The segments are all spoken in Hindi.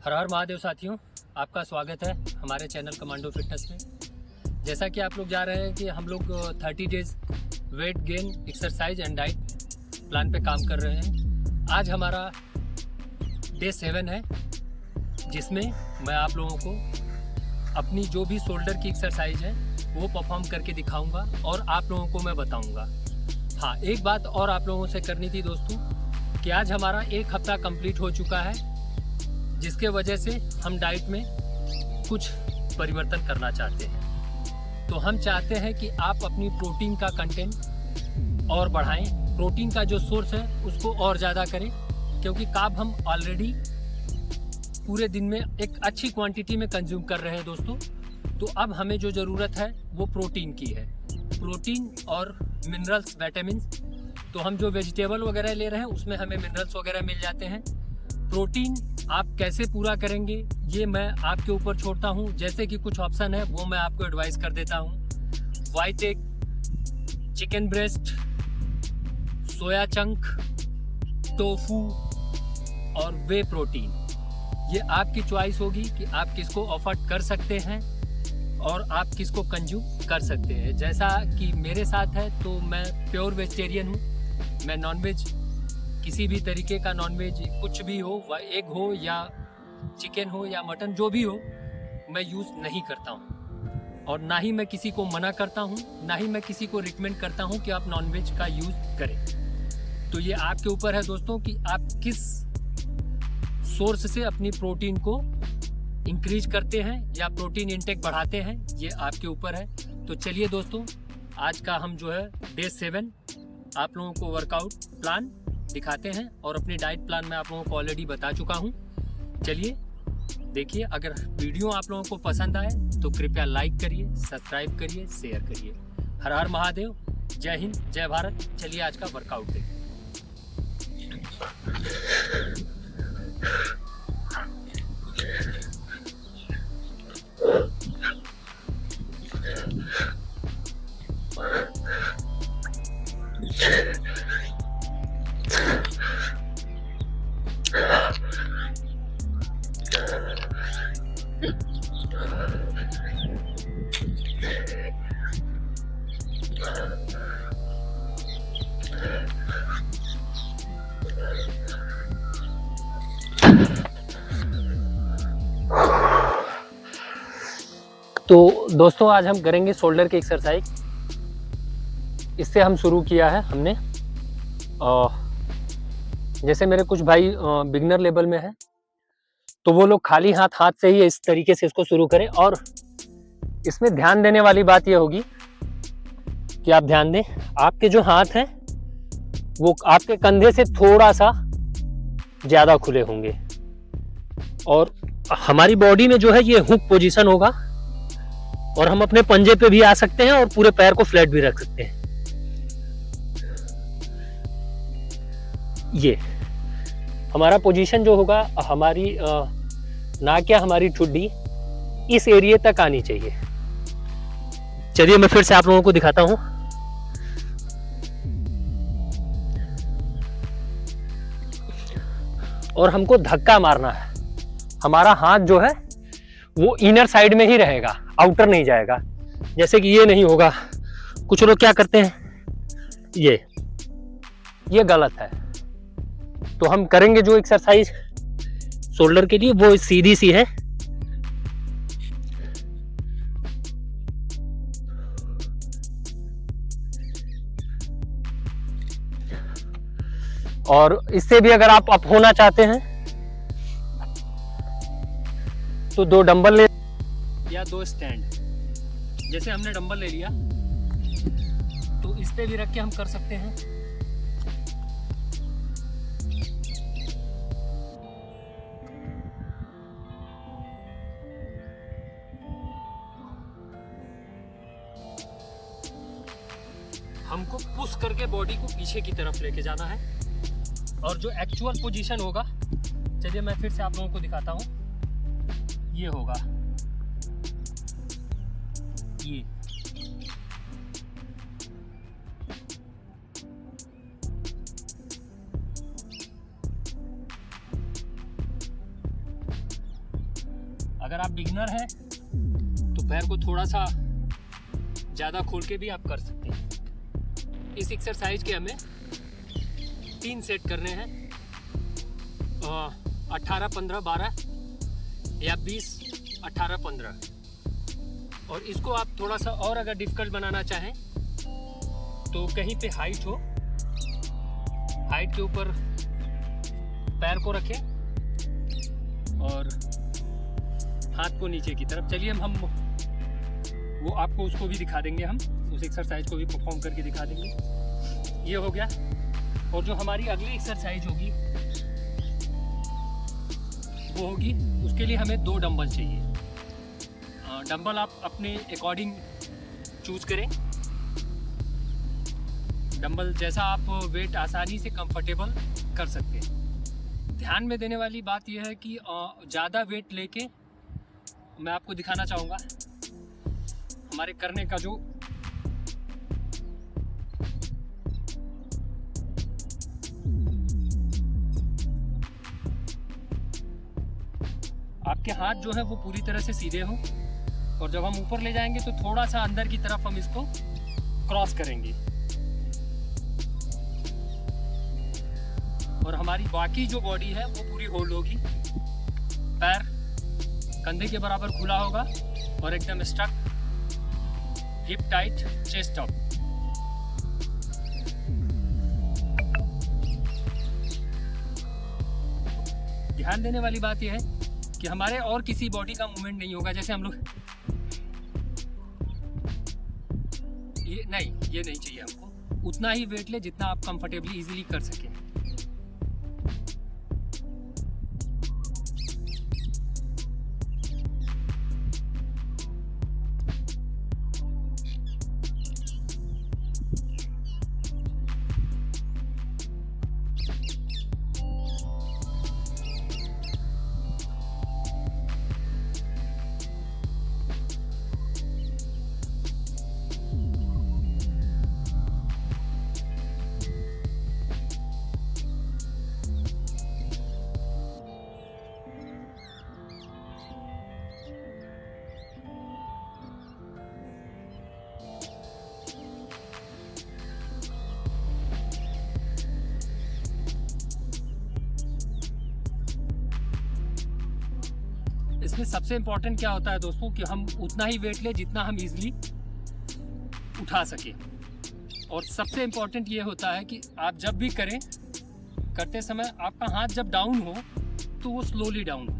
हर हर महादेव साथियों, आपका स्वागत है हमारे चैनल कमांडो फिटनेस में। जैसा कि आप लोग जा रहे हैं कि हम लोग 30 days weight gain exercise and diet plan पे काम कर रहे हैं। आज हमारा डे 7 है, जिसमें मैं आप लोगों को अपनी जो भी शोल्डर की एक्सरसाइज है वो परफॉर्म करके दिखाऊंगा और आप लोगों को मैं बताऊंगा। हाँ, एक बात और आप लोगों से करनी थी दोस्तों कि आज हमारा 1 हफ्ता कंप्लीट हो चुका है, जिसके वजह से हम डाइट में कुछ परिवर्तन करना चाहते हैं। तो हम चाहते हैं कि आप अपनी प्रोटीन का कंटेंट और बढ़ाएं, प्रोटीन का जो सोर्स है उसको और ज़्यादा करें, क्योंकि कार्ब हम ऑलरेडी पूरे दिन में एक अच्छी क्वांटिटी में कंज्यूम कर रहे हैं दोस्तों। तो अब हमें जो ज़रूरत है वो प्रोटीन की है, प्रोटीन और मिनरल्स, विटामिन्स। तो हम जो वेजिटेबल वगैरह ले रहे हैं उसमें हमें मिनरल्स वगैरह मिल जाते हैं। प्रोटीन आप कैसे पूरा करेंगे ये मैं आपके ऊपर छोड़ता हूँ। जैसे कि कुछ ऑप्शन है वो मैं आपको एडवाइस कर देता हूँ। वाइट एग, चिकन ब्रेस्ट, सोया चंक, टोफू और वे प्रोटीन, ये आपकी चॉइस होगी कि आप किसको अफोर्ड कर सकते हैं और आप किसको कंज्यूम कर सकते हैं। जैसा कि मेरे साथ है तो मैं प्योर वेजिटेरियन हूँ, मैं नॉनवेज किसी भी तरीके का नॉनवेज कुछ भी हो, एग हो या चिकन हो या मटन जो भी हो, मैं यूज़ नहीं करता हूँ। और ना ही मैं किसी को मना करता हूँ, ना ही मैं किसी को रिकमेंड करता हूँ कि आप नॉनवेज का यूज़ करें। तो ये आपके ऊपर है दोस्तों कि आप किस सोर्स से अपनी प्रोटीन को इंक्रीज करते हैं या प्रोटीन इंटेक बढ़ाते हैं, ये आपके ऊपर है। तो चलिए दोस्तों, आज का हम जो है डे 7 आप लोगों को वर्कआउट प्लान दिखाते हैं और अपनी डाइट प्लान में आप लोगों को ऑलरेडी बता चुका हूं। चलिए देखिए, अगर वीडियो आप लोगों को पसंद आए तो कृपया लाइक करिए, सब्सक्राइब करिए, शेयर करिए। हर हर महादेव, जय हिंद, जय भारत। चलिए आज का वर्कआउट देखिए। तो दोस्तों, आज हम करेंगे शोल्डर की एक्सरसाइज। इससे हम शुरू किया है हमने। जैसे मेरे कुछ भाई बिगनर लेवल में है तो वो लोग खाली हाथ से ही इस तरीके से इसको शुरू करें। और इसमें ध्यान देने वाली बात ये होगी कि आप ध्यान दें, आपके जो हाथ हैं वो आपके कंधे से थोड़ा सा ज्यादा खुले होंगे और हमारी बॉडी में जो है ये हुक पोजीशन होगा और हम अपने पंजे पे भी आ सकते हैं और पूरे पैर को फ्लैट भी रख सकते हैं। ये हमारा पोजीशन जो होगा, हमारी नाक या हमारी ठुड्डी इस एरिया तक आनी चाहिए। चलिए मैं फिर से आप लोगों को दिखाता हूं। और हमको धक्का मारना है। हमारा हाथ जो है वो इनर साइड में ही रहेगा, आउटर नहीं जाएगा। जैसे कि ये नहीं होगा। कुछ लोग क्या करते हैं, ये गलत है। तो हम करेंगे जो एक्सरसाइज शोल्डर के लिए वो सीधी सी है। और इससे भी अगर आप अप होना चाहते हैं तो 2 डंबल ले या 2 स्टैंड। जैसे हमने डंबल ले लिया तो इस पे भी रख के हम कर सकते हैं। हमको पुश करके बॉडी को पीछे की तरफ लेके जाना है। और जो एक्चुअल पोजीशन होगा, चलिए मैं फिर से आप लोगों को दिखाता हूँ। ये होगा ये। अगर आप बिगिनर हैं तो पैर को थोड़ा सा ज़्यादा खोल के भी आप कर सकते हैं। इस एक्सरसाइज के हमें 3 सेट करने हैं, 18, 15, 12 या 20, 18, 15। और इसको आप थोड़ा सा और अगर डिफ़िकल्ट बनाना चाहें तो कहीं पे हाइट हो, हाइट के ऊपर पैर को रखें और हाथ को नीचे की तरफ। चलिए हम वो आपको उसको भी दिखा देंगे, हम उस एक्सरसाइज को भी परफॉर्म करके दिखा देंगे। ये हो गया। और जो हमारी अगली एक्सरसाइज होगी वो होगी, उसके लिए हमें 2 डंबल चाहिए। डंबल आप अपने अकॉर्डिंग चूज करें, डंबल जैसा आप वेट आसानी से कंफर्टेबल कर सकते हैं। ध्यान में देने वाली बात यह है कि ज़्यादा वेट लेके मैं आपको दिखाना चाहूँगा हमारे करने का जो आपके हाथ जो है वो पूरी तरह से सीधे हों, और जब हम ऊपर ले जाएंगे तो थोड़ा सा अंदर की तरफ हम इसको क्रॉस करेंगे, और हमारी बाकी जो बॉडी है वो पूरी होल्ड होगी। पैर कंधे के बराबर खुला होगा और एकदम struck, hip tight, chest up. ध्यान देने वाली बात यह है कि हमारे और किसी बॉडी का मूवमेंट नहीं होगा। जैसे हम लोग ये नहीं चाहिए हमको। उतना ही वेट ले जितना आप कंफर्टेबली इजीली कर सकें। इसमें सबसे इम्पोर्टेंट क्या होता है दोस्तों कि हम उतना ही वेट लें जितना हम इजीली उठा सकें। और सबसे इम्पोर्टेंट ये होता है कि आप जब भी करें, करते समय आपका हाथ जब डाउन हो तो वो स्लोली डाउन हो।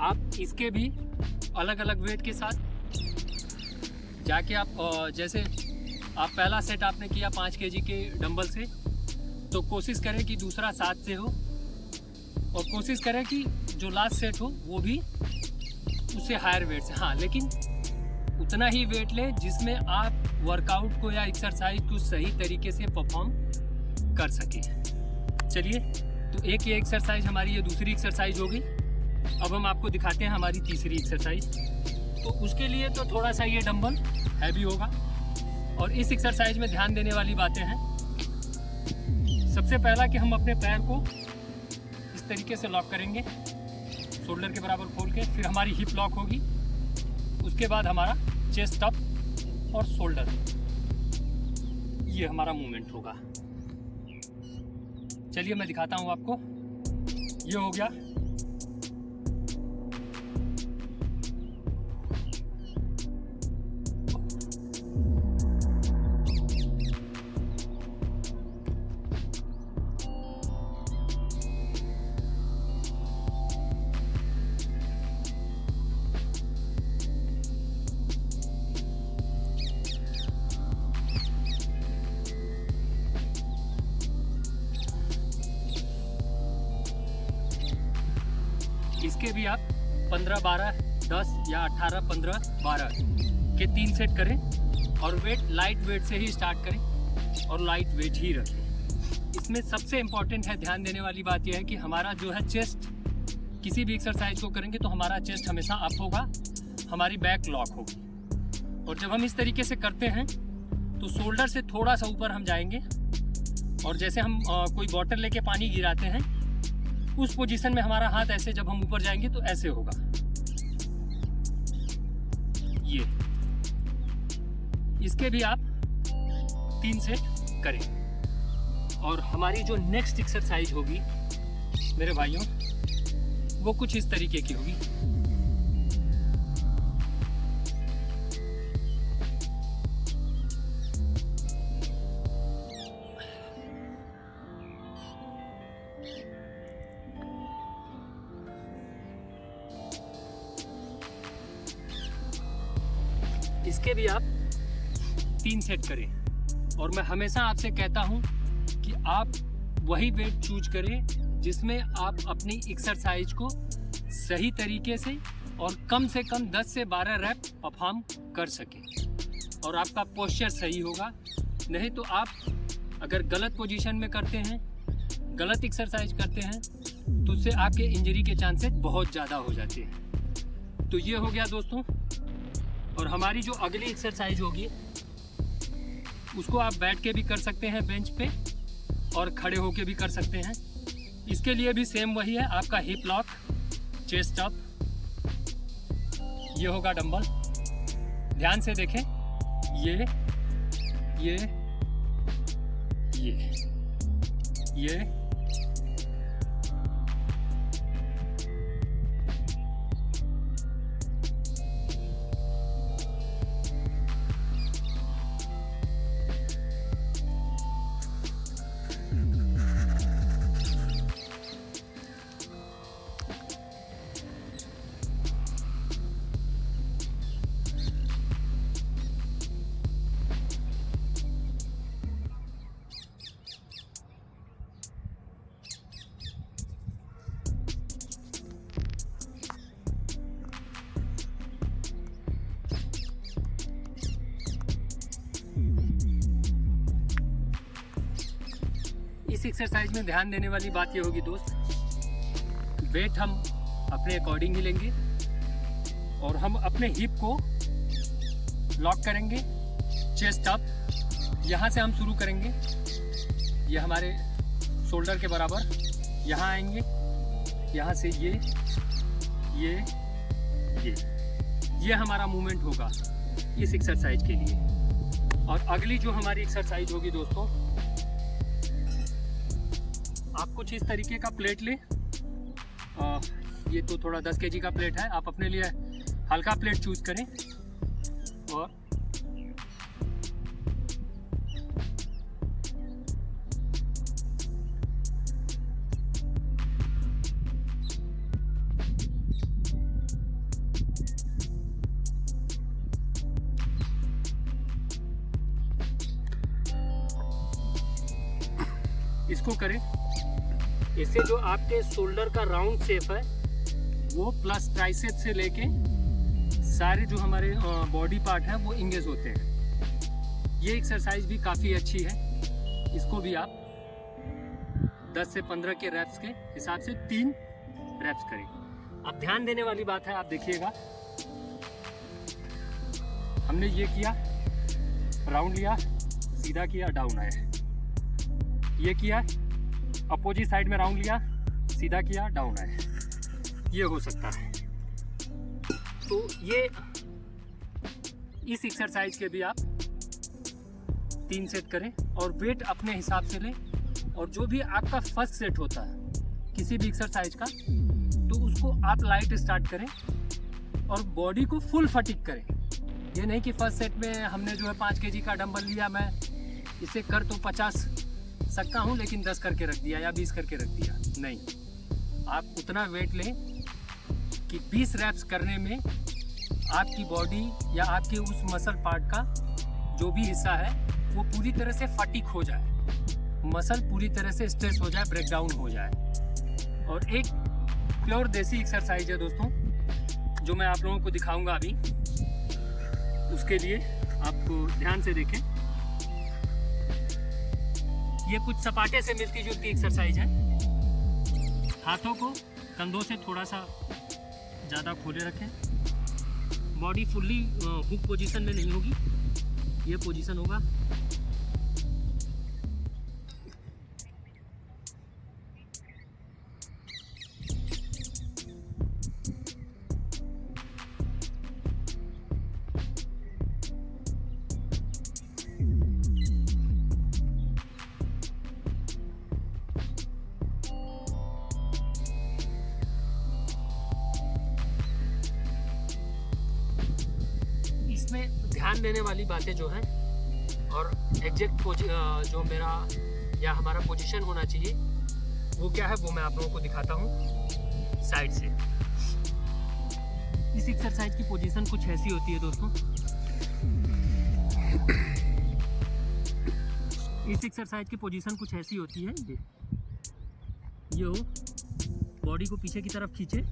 आप इसके भी अलग अलग वेट के साथ जाके आप जैसे आप पहला सेट आपने किया 5 kg के डंबल से, तो कोशिश करें कि दूसरा 7 से हो, और कोशिश करें कि जो लास्ट सेट हो वो भी उससे हायर वेट से। हाँ, लेकिन उतना ही वेट लें जिसमें आप वर्कआउट को या एक्सरसाइज को सही तरीके से परफॉर्म कर सकें। चलिए, तो एक ये एक्सरसाइज हमारी ये दूसरी एक्सरसाइज होगी। अब हम आपको दिखाते हैं हमारी तीसरी एक्सरसाइज। तो उसके लिए तो थोड़ा सा ये डंबल हैवी होगा, और इस एक्सरसाइज में ध्यान देने वाली बातें हैं। सबसे पहला कि हम अपने पैर को इस तरीके से लॉक करेंगे, शोल्डर के बराबर खोल के, फिर हमारी हिप लॉक होगी, उसके बाद हमारा चेस्ट अप और शोल्डर, ये हमारा मूवमेंट होगा। चलिए मैं दिखाता हूँ आपको। ये हो गया। इसके भी आप 15, 12, 10 या 18, 15, 12 के 3 सेट करें, और वेट लाइट वेट से ही स्टार्ट करें और लाइट वेट ही रखें। इसमें सबसे इम्पॉर्टेंट है, ध्यान देने वाली बात यह है कि हमारा जो है चेस्ट, किसी भी एक्सरसाइज को करेंगे तो हमारा चेस्ट हमेशा अप होगा, हमारी बैक लॉक होगी। और जब हम इस तरीके से करते हैं तो शोल्डर से थोड़ा सा ऊपर हम जाएंगे और जैसे हम कोई बॉटल लेके पानी गिराते हैं, उस पोजीशन में हमारा हाथ ऐसे, जब हम ऊपर जाएंगे तो ऐसे होगा। ये इसके भी आप 3 सेट करें। और हमारी जो नेक्स्ट एक्सरसाइज होगी मेरे भाइयों, वो कुछ इस तरीके की होगी। इसके भी आप 3 सेट करें। और मैं हमेशा आपसे कहता हूं कि आप वही वेट चूज करें जिसमें आप अपनी एक्सरसाइज को सही तरीके से और कम से कम 10 से 12 रैप परफॉर्म कर सकें, और आपका पोस्चर सही होगा। नहीं तो आप अगर गलत पोजीशन में करते हैं, गलत एक्सरसाइज करते हैं, तो उससे आपके इंजरी के चांसेस बहुत ज़्यादा हो जाते हैं। तो ये हो गया दोस्तों। और हमारी जो अगली एक्सरसाइज होगी उसको आप बैठ के भी कर सकते हैं बेंच पे, और खड़े होके भी कर सकते हैं। इसके लिए भी सेम वही है, आपका हिप लॉक, चेस्ट अप, ये होगा डंबल। ध्यान से देखें, ये इस एक्सरसाइज में ध्यान देने वाली बात ये होगी दोस्त, वेट हम अपने अकॉर्डिंग ही लेंगे, और हम अपने हिप को लॉक करेंगे। चेस्ट अप, यहाँ से हम शुरू करेंगे, ये हमारे शोल्डर के बराबर, यहाँ आएंगे, यहाँ से ये हमारा मूवमेंट होगा इस एक्सरसाइज के लिए। और अगली जो हमारी एक्सरसाइज होगी दोस्तों, आप कुछ इस तरीके का प्लेट लें। ये तो थोड़ा 10 kg का प्लेट है, आप अपने लिए हल्का प्लेट चूज करें। और इसको करें। इससे जो आपके शोल्डर का राउंड शेप है वो प्लस ट्राइसेप से लेके सारे जो हमारे बॉडी पार्ट हैं वो इंगेज होते हैं। ये एक्सरसाइज भी काफ़ी अच्छी है। इसको भी आप 10 से 15 के रैप्स के हिसाब से 3 रैप्स करें। अब ध्यान देने वाली बात है, आप देखिएगा, हमने ये किया, राउंड लिया, सीधा किया, डाउन आया। ये किया, अपोजिट साइड में राउंड लिया, सीधा किया, डाउन आया। ये हो सकता है। तो ये इस एक्सरसाइज के भी आप 3 सेट करें, और वेट अपने हिसाब से लें। और जो भी आपका फर्स्ट सेट होता है किसी भी एक्सरसाइज का, तो उसको आप लाइट स्टार्ट करें और बॉडी को फुल फटीग करें। ये नहीं कि फर्स्ट सेट में हमने जो है 5 kg का डंबल लिया, मैं इसे कर तो 50 सकता हूँ लेकिन 10 करके रख दिया या 20 करके रख दिया। नहीं, आप उतना वेट लें कि 20 रैप्स करने में आपकी बॉडी या आपके उस मसल पार्ट का जो भी हिस्सा है वो पूरी तरह से फटीग हो जाए, मसल पूरी तरह से स्ट्रेस हो जाए, ब्रेकडाउन हो जाए। और एक प्योर देसी एक्सरसाइज है दोस्तों, जो मैं आप लोगों को दिखाऊंगा अभी। उसके लिए आपको ध्यान से देखें, ये कुछ सपाटे से मिलती जुलती एक्सरसाइज है। हाथों को कंधों से थोड़ा सा ज़्यादा खोले रखें, बॉडी फुल्ली हुक पोजीशन में नहीं होगी, ये पोजीशन होगा। ध्यान देने वाली बातें जो हैं और एग्जैक्ट जो मेरा या हमारा पोजीशन होना चाहिए वो क्या है, वो मैं आप लोगों को दिखाता हूँ साइड से। इस एक्सरसाइज की पोजीशन कुछ ऐसी होती है दोस्तों। इस एक्सरसाइज की पोजीशन कुछ ऐसी होती है, ये हो, बॉडी को पीछे की तरफ खींचे,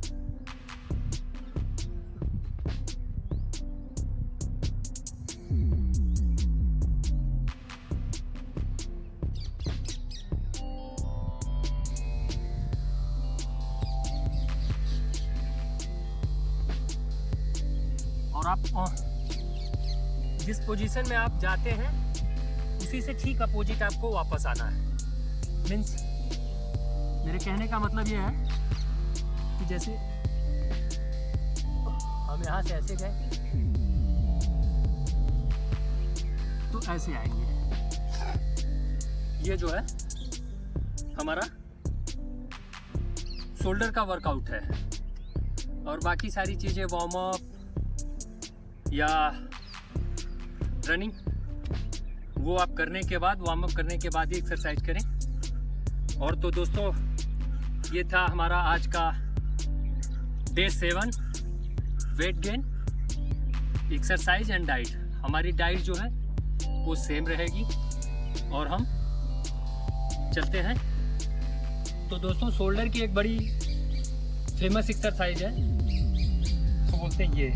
और आप जिस पोजीशन में आप जाते हैं उसी से ठीक अपोजिट आपको वापस आना है। मीन्स मेरे कहने का मतलब ये है कि जैसे हम यहाँ से ऐसे गए तो ऐसे आएंगे। ये जो है हमारा शोल्डर का वर्कआउट है, और बाकी सारी चीज़ें वार्म अप या रनिंग वो आप करने के बाद, वार्म अप करने के बाद ही एक्सरसाइज करें। और तो दोस्तों ये था हमारा आज का day 7 weight gain, exercise and diet. हमारी डाइट जो है वो सेम रहेगी और हम चलते हैं। तो दोस्तों शोल्डर की एक बड़ी फेमस एक्सरसाइज है, तो बोलते हैं ये।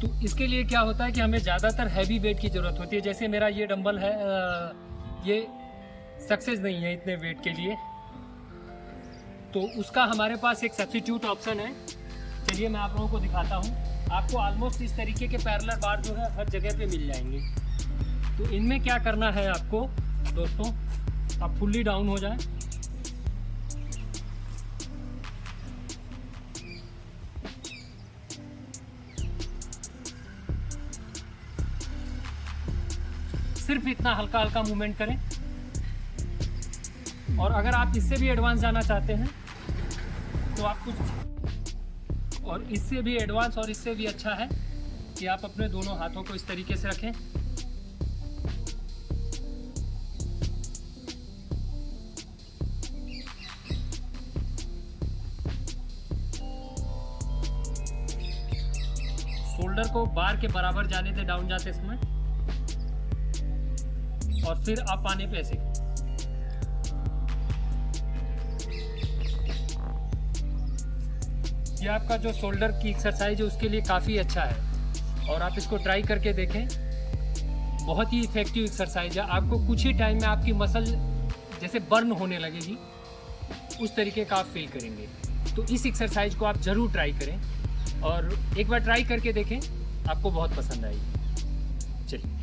तो इसके लिए क्या होता है कि हमें ज़्यादातर हैवी वेट की ज़रूरत होती है। जैसे मेरा ये डंबल है, ये सक्सेस नहीं है इतने वेट के लिए, तो उसका हमारे पास एक सब्स्टिट्यूट ऑप्शन है। चलिए मैं आप लोगों को दिखाता हूँ। आपको ऑलमोस्ट इस तरीके के पैरेलल बार जो है हर जगह पे मिल जाएंगे। तो इनमें क्या करना है आपको दोस्तों, आप फुल्ली डाउन हो जाए, सिर्फ इतना हल्का हल्का मूवमेंट करें। और अगर आप इससे भी एडवांस जाना चाहते हैं तो आप कुछ, और इससे भी एडवांस और इससे भी अच्छा है कि आप अपने दोनों हाथों को इस तरीके से रखें, शोल्डर को बार के बराबर जाने से डाउन जाते समय, और फिर अप आने पे ऐसे। ये आपका जो शोल्डर की एक्सरसाइज है उसके लिए काफ़ी अच्छा है, और आप इसको ट्राई करके देखें। बहुत ही इफेक्टिव एक्सरसाइज है। आपको कुछ ही टाइम में आपकी मसल जैसे बर्न होने लगेगी, उस तरीके का आप फील करेंगे। तो इस एक्सरसाइज को आप ज़रूर ट्राई करें, और एक बार ट्राई करके देखें, आपको बहुत पसंद आएगी। चलिए।